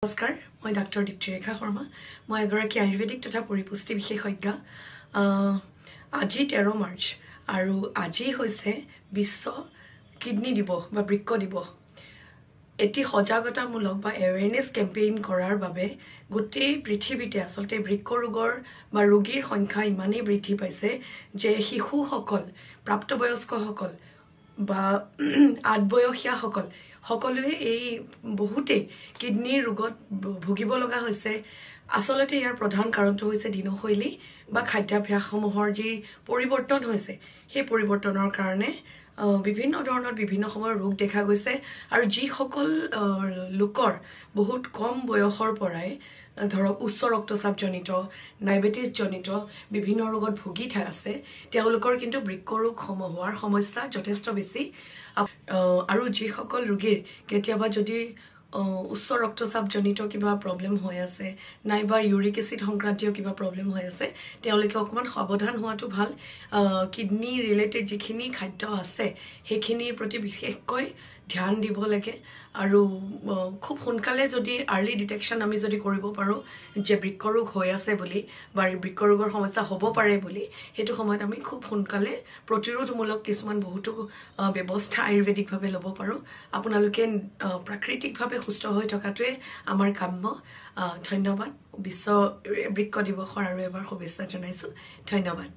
নমস্কাৰ মই ডাক্তৰ দীপ্তিৰেখা শৰ্মা মই এগৰাকী আয়ুৰ্বেদিক তথা পৰিপুষ্টি বিশেষজ্ঞ আজি 13 মাৰ্চ আৰু আজি হৈছে বিশ্ব কিডনী দিৱস বা বৃক্ক দিৱস এটি সজাগতামূলক বা এৱেৰনেছ কেম্পেইন কৰাৰ বাবে গোটেই পৃথিৱীতে আসলতে বৃক্ক ৰোগৰ বা ৰোগীৰ সংখ্যা ইমানেই বৃদ্ধি পাইছে যে শিশুসকল প্ৰাপ্তবয়স্কসকল বা আদবয়সীয়াসকল সকলোৱে এই বহুতে কিডনী ৰোগত ভুগিব লগা হৈছে আসলতে ইয়াৰ প্ৰধান কাৰণটো হৈছে দিনশৈলী বা খাদ্যাভ্যাসসমূহৰ যি পৰিৱৰ্তন হৈছে সেই পৰিৱৰ্তনৰ কাৰণে বিভিন্ন ধৰণৰ বিভিন্ন সময়ৰ ৰোগ দেখা গৈছে আৰু যি সকল লোকৰ বহুত কম বয়সৰ পৰাই ধৰক উচ্চ ৰক্তচাপ জনিত ডায়াবেটিস জনিত বিভিন্ন ৰোগত ভুগি আছে তেওঁলোকৰ কিন্তু বৃক্ক ৰোগ হোৱাৰ সমস্যা যথেষ্ট বেছি আৰু যি সকল ৰোগীৰ কেতিয়াবা যদি উচ্চ ৰক্তচাপ জনিত কিবা প্ৰবলেম হৈ আছে নাইবা ইউৰিক এসিড সংক্ৰান্তীয় কিবা প্ৰবলেম হৈ আছে তেওঁলোকে অকমান সাৱধান হোৱাটো ভাল কিডনী ৰিলেটেড যিখিনি খাদ্য আছে সেইখিনিৰ প্ৰতি বিশেষকৈ ধ্যান দিব লাগে আৰু খুব সোনকালে যদি আৰ্লি ডিটেকশন আমি যদি কৰিব পাৰো যে বৃক্ক ৰোগ হৈ আছে বুলি বা বৃক্ক ৰোগৰ সমস্যা হ'ব পাৰে বুলি হেতু সময়ত আমি খুব সোনকালে প্ৰতিৰোধমূলক কিছুমান বহুতো ব্যৱস্থা আয়ুৰ্বেদিক ভাৱে ল'ব পাৰো আপোনালোকে প্ৰাকৃতিক ভাৱে সুস্থ হৈ থকাটোৱে আমাৰ কাম্য ধন্যবাদ বিশ্ব বৃক্ক দিৱসৰ আৰু এবাৰ শুভেচ্ছা জনাইছো ধন্যবাদ